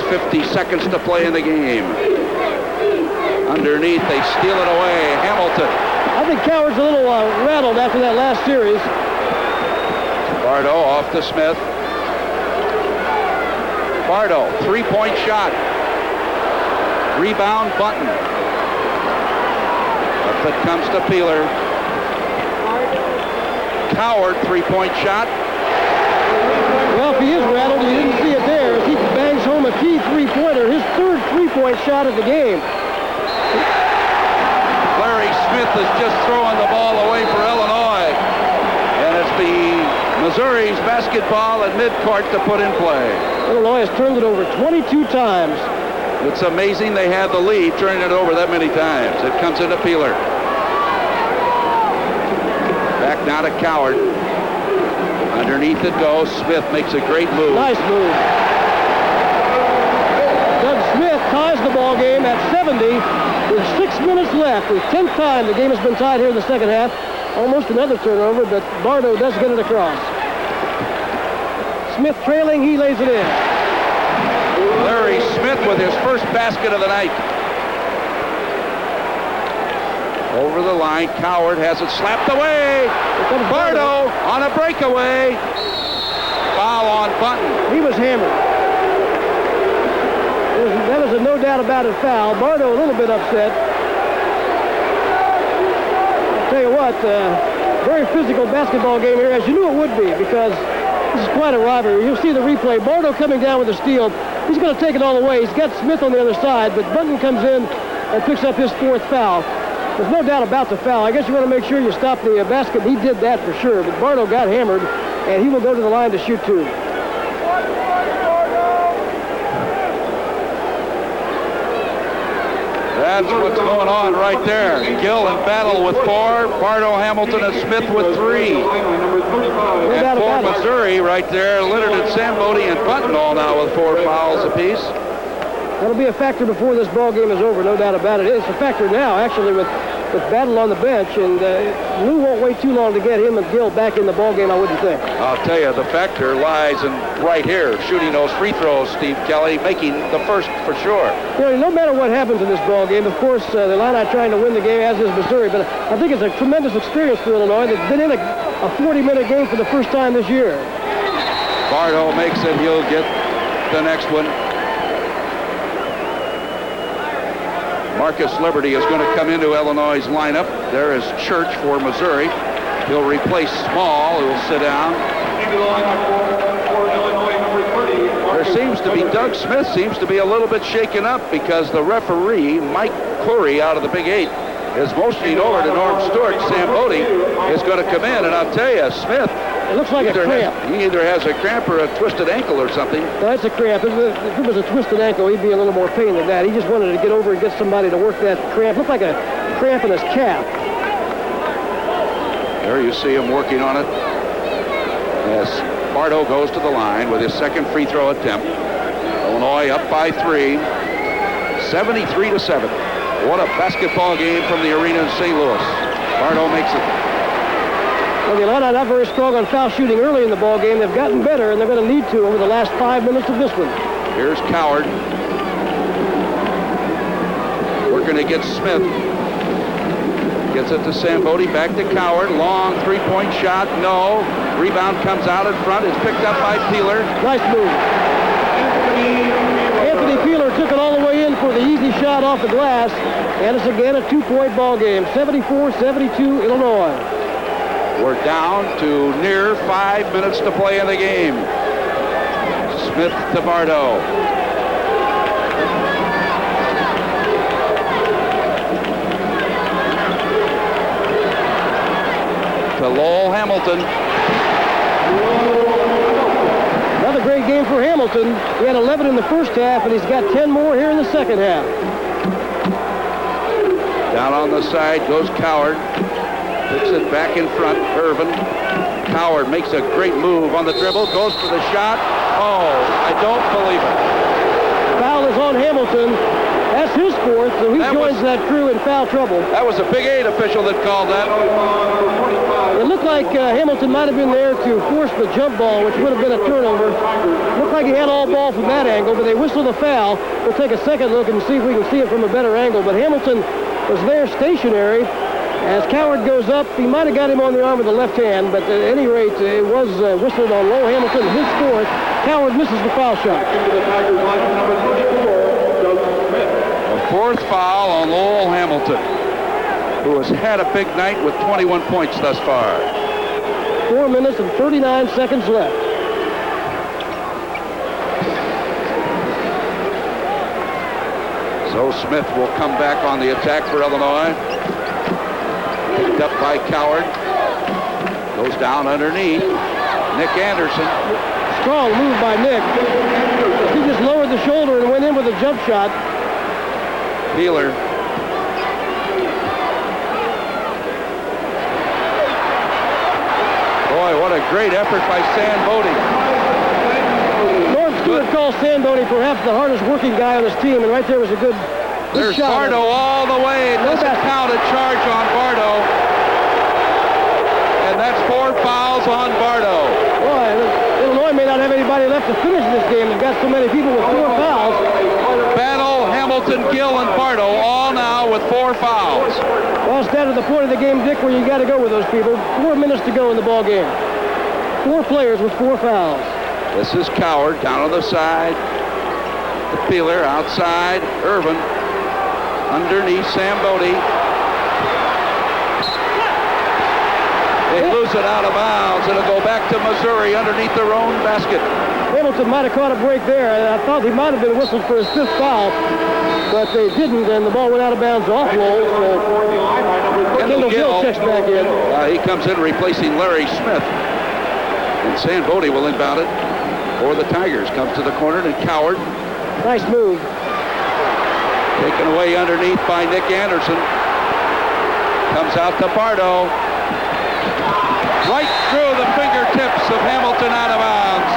50 seconds to play in the game. Underneath, they steal it away. Hamilton. I think Coward's a little rattled after that last series. Bardo off to Smith. Bardo, three-point shot. Rebound, Bunton. Up it comes to Peeler. Coward, three-point shot. Well, if he is rattled, you didn't see it there. As he bangs home a key three-pointer, his third three-point shot of the game. Larry Smith is just throwing the ball away for Illinois. And it's the Missouri's basketball at midcourt to put in play. Illinois has turned it over 22 times. It's amazing they had the lead, turning it over that many times. It comes into Peeler. Back now to Coward. Underneath it goes. Smith makes a great move. Nice move. Doug Smith ties the ball game at 70 with 6 minutes left. The 10th time the game has been tied here in the second half. Almost another turnover, but Bardo does get it across. Smith trailing, he lays it in. Larry Smith with his first basket of the night. Over the line, Coward has it slapped away. Bardo on a breakaway. Foul on Bunton. He was hammered. That was a no doubt about it foul. Bardo a little bit upset. I'll tell you what, very physical basketball game here, as you knew it would be, because this is quite a rivalry. You'll see the replay. Bardo coming down with a steal. He's going to take it all the way. He's got Smith on the other side, but Bunton comes in and picks up his fourth foul. There's no doubt about the foul. I guess you want to make sure you stop the basket. He did that for sure, but Bardo got hammered, and he will go to the line to shoot two. That's what's going on right there. Gill in battle with four. Bardo, Hamilton, and Smith with three. And for Missouri right there, Leonard and Sambodi and Bunton all now with 4 fouls apiece. That'll be a factor before this ball game is over, no doubt about it. It's a factor now, actually, with Battle on the bench, and Lou won't wait too long to get him and Gill back in the ball game, I wouldn't think. I'll tell you, the factor lies in right here, shooting those free throws, Steve Kelly, making the first for sure. You know, no matter what happens in this ball game, of course, the Illini trying to win the game, as is Missouri, but I think it's a tremendous experience for Illinois. They've been in a 40-minute game for the first time this year. Bardo makes it. He'll get the next one. Marcus Liberty is going to come into Illinois' lineup. There is Church for Missouri. He'll replace Small, who will sit down. There seems to be, Doug Smith seems to be a little bit shaken up because the referee, Mike Curry, out of the Big 8, is motioning over to Norm Stewart. Sambodi is going to come in, and I'll tell you, Smith, it looks like a cramp. He either has a cramp or a twisted ankle or something. No, it's a cramp. If it was a twisted ankle, he'd be a little more pain than that. He just wanted to get over and get somebody to work that cramp. Looked like a cramp in his calf. There you see him working on it. As Bardo goes to the line with his second free throw attempt. Illinois up by 3, 73-7. What a basketball game from the arena in St. Louis. Bardo makes it. Well, the Illini not very strong on foul shooting early in the ball game. They've gotten better, and they're going to need to over the last 5 minutes of this one. Here's Coward. Working against Smith. Gets it to Sambodi, back to Coward. Long three-point shot, no. Rebound comes out in front. It's picked up by Peeler. Nice move. Anthony Peeler took it all the way in for the easy shot off the glass. And it's again a 2-point ball game. 74-72 Illinois. We're down to near 5 minutes to play in the game. Smith to Bardo. To Lowell Hamilton. Another great game for Hamilton. He had 11 in the first half, and he's got 10 more here in the second half. Down on the side goes Coward. Puts it back in front, Irvin. Coward makes a great move on the dribble, goes for the shot. Oh, I don't believe it. Foul is on Hamilton. That's his fourth, so he joins that crew in foul trouble. That was a Big 8 official that called that. It looked like Hamilton might have been there to force the jump ball, which would have been a turnover. Looked like he had all ball from that angle, but they whistled a foul. We'll take a second look and see if we can see it from a better angle. But Hamilton was there stationary. As Coward goes up, he might have got him on the arm with the left hand, but at any rate, it was whistled on low. Hamilton, his fourth. Coward misses the foul shot. A fourth foul on Lowell Hamilton, who has had a big night with 21 points thus far. 4 minutes and 39 seconds left. So Smith will come back on the attack for Illinois. Picked up by Coward. Goes down underneath. Nick Anderson. Strong move by Nick. He just lowered the shoulder and went in with a jump shot. Peeler. Boy, what a great effort by Sandbody. Norm Stewart calls Sandbody perhaps the hardest working guy on his team, and right there was a good There's shot. Bardo all the way. It doesn't count a charge on Bardo. And that's 4 fouls on Bardo. Boy, Illinois may not have anybody left to finish this game. They've got so many people with 4 fouls. Battle, Hamilton, Gill, and Bardo all now with 4 fouls. Well, it's down to the point of the game, Dick, where you got to go with those people. 4 minutes to go in the ball game. 4 players with 4 fouls. This is Coward down on the side. The Peeler outside. Irvin underneath Sambodi. They lose it out of bounds. It'll go back to Missouri underneath their own basket. Hamilton might have caught a break there. I thought he might have been whistled for his 5th foul, but they didn't, and the ball went out of bounds off Lowell. So Kendall Gill checks back in. He comes in replacing Larry Smith. And Sambodi will inbound it for the Tigers. Comes to the corner to Coward. Nice move. Taken away underneath by Nick Anderson. Comes out to Bardo. Right through the fingertips of Hamilton out of bounds.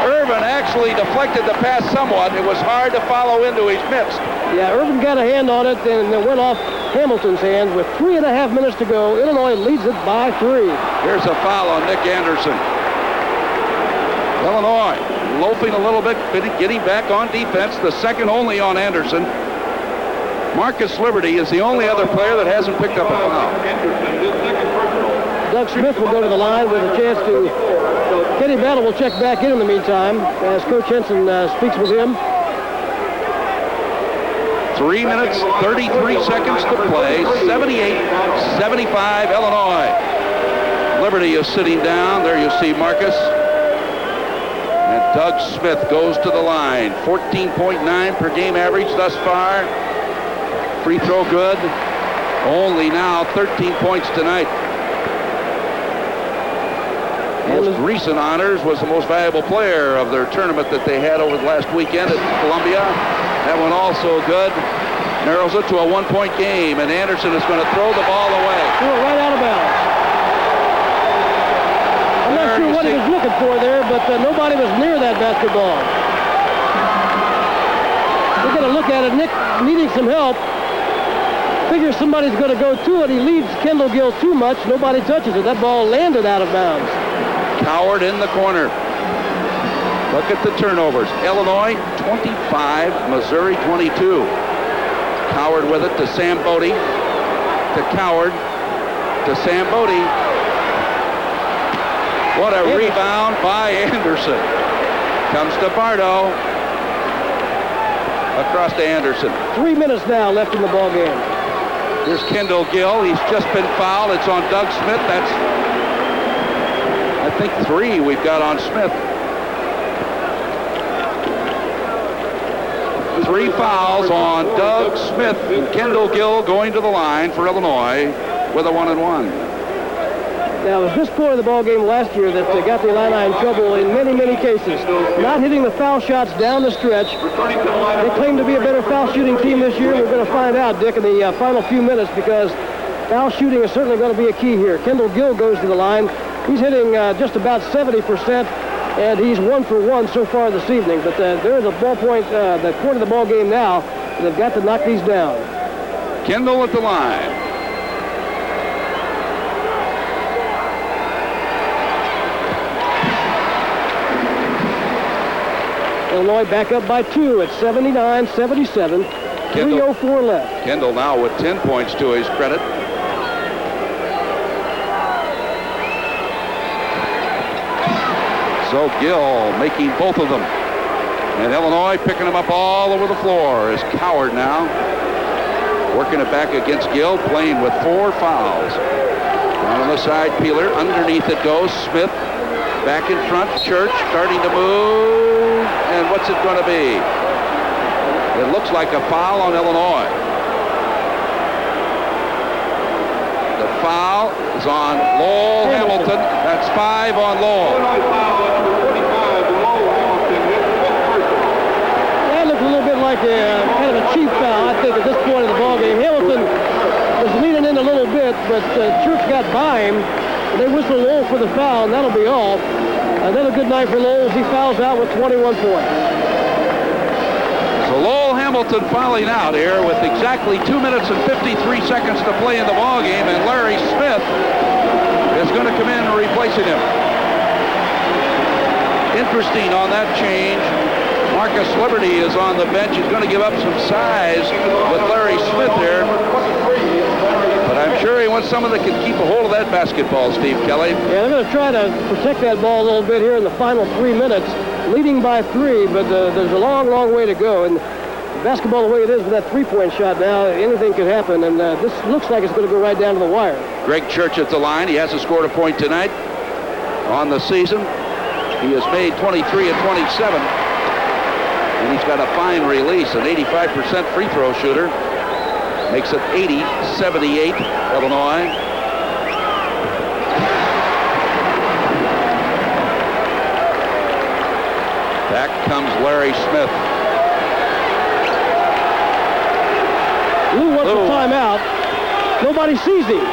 Irvin actually deflected the pass somewhat. It was hard to follow into his midst. Yeah, Irvin got a hand on it and it went off Hamilton's hand with 3.5 minutes to go. Illinois leads it by 3. Here's a foul on Nick Anderson. Illinois loafing a little bit, getting back on defense. The second only on Anderson. Marcus Liberty is the only other player that hasn't picked up a foul. Doug Smith will go to the line with a chance to... Kenny Battle will check back in the meantime as Coach Henson speaks with him. 3 minutes, 33 seconds to play. 78-75 Illinois. Liberty is sitting down. There you see Marcus. And Doug Smith goes to the line. 14.9 per game average thus far. Free throw good. Only now 13 points tonight. Most recent honors was the most valuable player of their tournament that they had over the last weekend at Columbia. That one also good. Narrows it to a 1-point game, and Anderson is going to throw the ball away. Threw it right out of bounds. I'm not sure what he was looking for there, but nobody was near that basketball. We're going to look at it. Nick needing some help. Figures somebody's going to go to it. He leaves Kendall Gill too much. Nobody touches it. That ball landed out of bounds. Coward in the corner. Look at the turnovers. Illinois 25, Missouri 22. Coward with it to Sambodi. To Coward. To Sambodi. What a rebound by Anderson. Comes to Bardo. Across to Anderson. 3 minutes now left in the ball game. Here's Kendall Gill. He's just been fouled. It's on Doug Smith. That's, I think, 3 we've got on Smith. 3 fouls on Doug Smith. And Kendall Gill going to the line for Illinois with a 1-and-1. Now, it was this point of the ball game last year that got the Illini in trouble in many, many cases. Not hitting the foul shots down the stretch. They claim to be a better foul shooting team this year. We're going to find out, Dick, in the final few minutes, because foul shooting is certainly going to be a key here. Kendall Gill goes to the line. He's hitting just about 70%, and he's 1 for 1 so far this evening. But there's a ball point, the point of the ball game now. They've got to knock these down. Kendall at the line. Illinois back up by 2 at 79-77. 3:04 left. Kendall now with 10 points to his credit. So Gill making both of them. And Illinois picking them up all over the floor is Coward now. Working it back against Gill, playing with 4 fouls. Down on the side, Peeler. Underneath it goes Smith. Back in front, Church starting to move. And what's it going to be? It looks like a foul on Illinois. The foul is on Lowell Hamilton. That's 5 on Lowell. That looked a little bit like a kind of a cheap foul, I think, at this point in the ballgame. Hamilton was leaning in a little bit, but Church got by him. They whistle Lowell for the foul, and that'll be all. Another good night for Lowell as he fouls out with 21 points. So Lowell Hamilton fouling out here with exactly 2 minutes and 53 seconds to play in the ballgame, and Larry Smith is going to come in and replacing him. Interesting on that change. Marcus Liberty is on the bench. He's going to give up some size with Larry Smith there. But I'm sure he wants someone that can keep a hold of that basketball, Steve Kelly. Yeah, they're going to try to protect that ball a little bit here in the final 3 minutes, leading by 3, but there's a long, long way to go. And basketball the way it is with that three-point shot now, anything could happen, and this looks like it's going to go right down to the wire. Greg Church at the line. He hasn't scored a point tonight on the season. He has made 23 and 27. And he's got a fine release, an 85% free throw shooter. Makes it 80-78, Illinois. Back comes Larry Smith. Lou wants a timeout. Nobody sees him.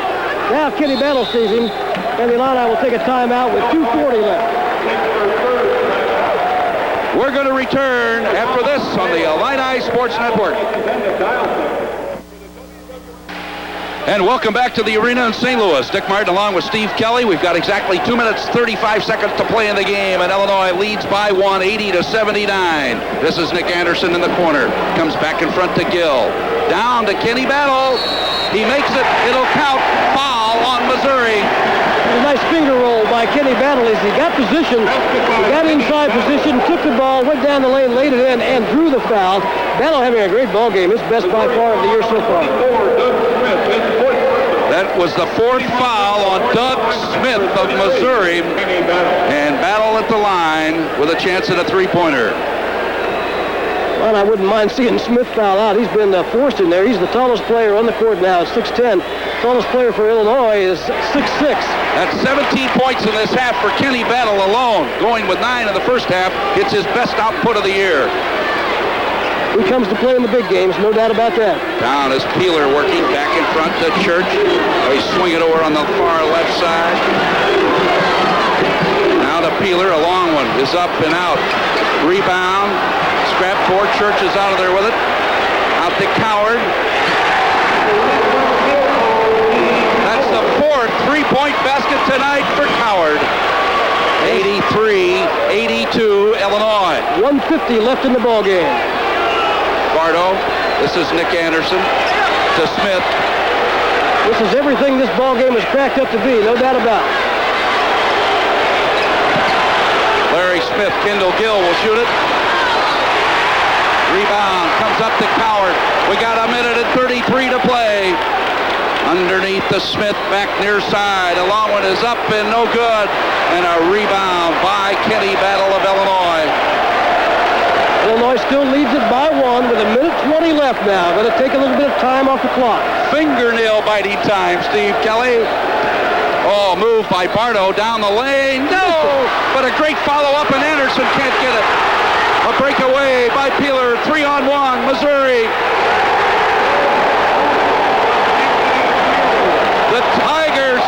Now Kenny Battle sees him, and the Illini will take a timeout with 2:40 left. We're going to return after this on the Illini Sports Network. And welcome back to the arena in St. Louis. Dick Martin along with Steve Kelly. We've got exactly 2 minutes, 35 seconds to play in the game, and Illinois leads by 1, 80-79. This is Nick Anderson in the corner. Comes back in front to Gill. Down to Kenny Battle. He makes it. It'll count. Foul on Missouri. A nice finger roll by Kenny Battle as he got position. He got inside position, took the ball, went down the lane, laid it in, and drew the foul. Battle having a great ball game. His best by far of the year so far. That was the 4th foul on Doug Smith of Missouri. And Battle at the line with a chance at a three-pointer. Well, I wouldn't mind seeing Smith foul out. He's been forced in there. He's the tallest player on the court now at 6'10". Tallest player for Illinois is 6'6". That's 17 points in this half for Kenny Battle alone. Going with 9 in the first half. It's his best output of the year. He comes to play in the big games, no doubt about that. Down is Peeler working back in front to Church. They swing it over on the far left side. Now to Peeler, a long one is up and out. Rebound. Scrap for Church is out of there with it. Out to Coward. That's the 4th three-point basket tonight for Coward. 83-82 Illinois. 1:50 left in the ball game. Bardo. This is Nick Anderson to Smith. This is everything this ball game is cracked up to be, no doubt about it. Larry Smith, Kendall Gill will shoot it. Rebound comes up to Coward. We got a minute and 33 to play. Underneath the Smith, back near side. A long one is up and no good. And a rebound by Kenny Battle of Illinois. Illinois still leads it by 1 with a minute 20 left now. Going to take a little bit of time off the clock. Fingernail biting time, Steve Kelly. Oh, move by Bardo down the lane. No! But a great follow-up, and Anderson can't get it. A breakaway by Peeler. 3-on-1, Missouri. The Tigers.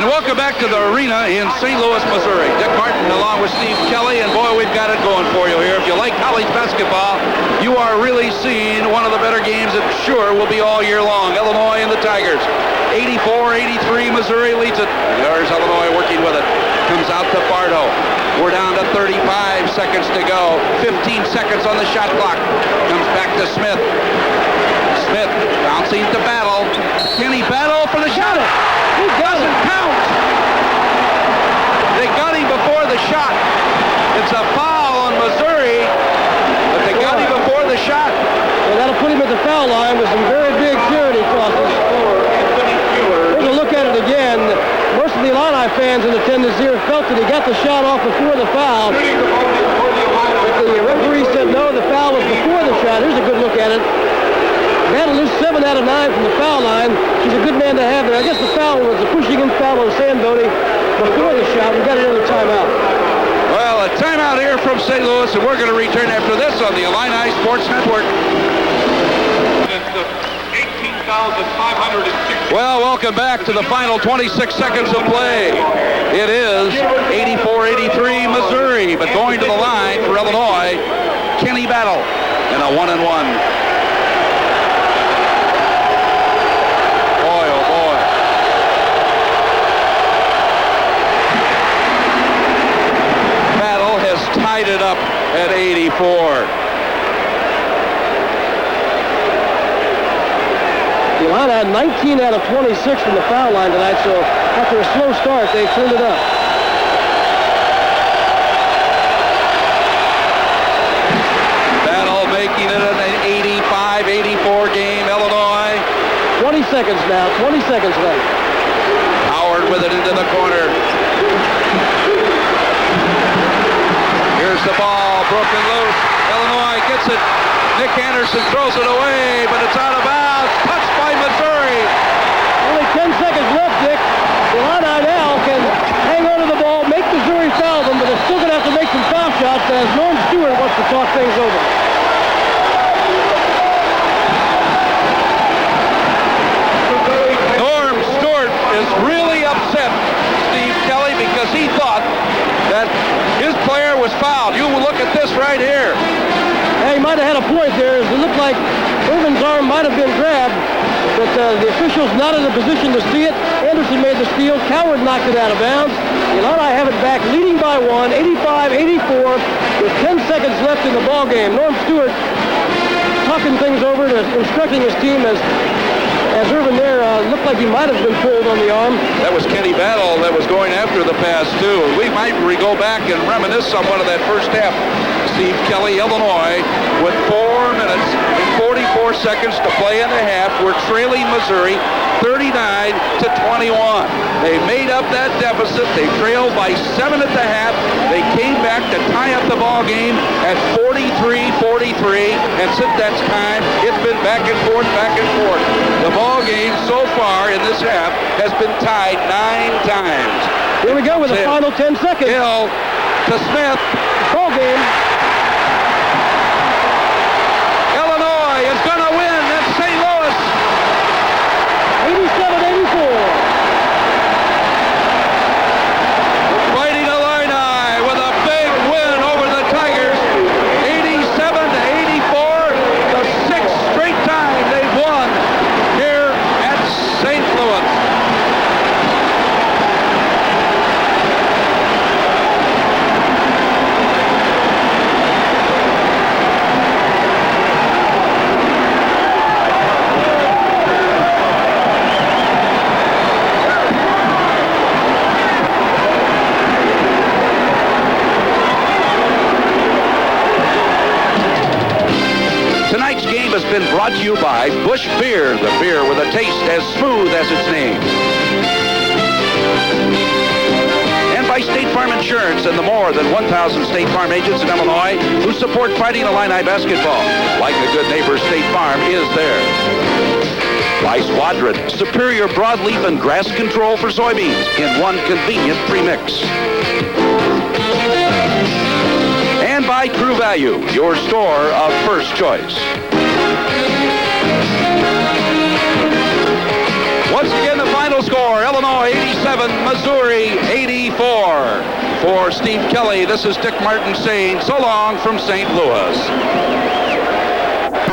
And welcome back to the arena in St. Louis, Missouri. Dick Martin along with Steve Kelly, and boy, we've got it going for you here. If you like college basketball, you are really seeing one of the better games that sure will be all year long. Illinois and the Tigers. 84-83, Missouri leads it. There's Illinois working with it. Comes out to Bardo. We're down to 35 seconds to go. 15 seconds on the shot clock. Comes back to Smith. Smith bouncing to Battle. Kenny Battle for the shot. He doesn't count. They got him before the shot. It's a foul on Missouri, but they got him before the shot. Well, that'll put him at the foul line with some very big charity crosses. Here's a look at it again. Most of the Illini fans in attendance here felt that he got the shot off before the foul. But the referee said no, the foul was before the shot. Here's a good look at it. Battle is 7 out of 9 from the foul line. He's a good man to have there. I guess the foul was a pushing in foul on Samboni before the shot. We got another timeout. Well, a timeout here from St. Louis, and we're going to return after this on the Illini Sports Network. Well, welcome back to the final 26 seconds of play. It is 84-83 Missouri, but going to the line for Illinois, Kenny Battle in a 1-and-1. Tied it up at 84. The Illini had 19 out of 26 from the foul line tonight, so after a slow start, they turned it up. Battle making it an 85-84 game, Illinois. 20 seconds now, 20 seconds left. Howard with it into the corner. Here's the ball, broken loose. Illinois gets it. Nick Anderson throws it away, but it's out of bounds. Touched by Missouri. Only 10 seconds left, Dick. The Illini now can hang on to the ball, make Missouri foul them, but they're still going to have to make some foul shots as Norm Stewart wants to talk things over. Norm Stewart is really upset, Steve Kelly, because he thought that his player was fouled. You will look at this right here. Hey, he might have had a point there. It looked like Irvin's arm might have been grabbed, but the official's not in a position to see it. Anderson made the steal. Coward knocked it out of bounds. The Illini have it back, leading by 1, 85-84, with 10 seconds left in the ball game. Norm Stewart talking things over, instructing his team as Irvin there looked like he might have been pulled on the arm. That was Kenny Battle that was going after the pass, too. We might go back and reminisce somewhat of that first half. Steve Kelly, Illinois, with 4 minutes and 44 seconds to play in the half. We're trailing Missouri 39-21. They made up that deficit. They trailed by 7 at the half. They came back to tie up the ball game at 43-43, and since that time, it's been back and forth, back and forth. The ball game so far in this half has been tied 9 times. Here we go with the final 10 seconds. Hill to Smith. Ball game. Illinois is going to win. That's St. Louis. 87-84. Fighting Illini with a big win over the Tigers. 87-84. The 6th straight time they've won here at St. Louis. Tonight's game has been brought to you by Busch Beer, the beer with a taste as smooth as its name. And by State Farm Insurance and the more than 1,000 State Farm agents in Illinois who support Fighting Illini basketball. Like a good neighbor, State Farm is there. By Squadron, superior broadleaf and grass control for soybeans in one convenient premix. And by True Value, your store of first choice. Once again, the final score, Illinois 87, 87, Missouri 84. For Steve Kelly, this is Dick Martin saying so long from St. Louis.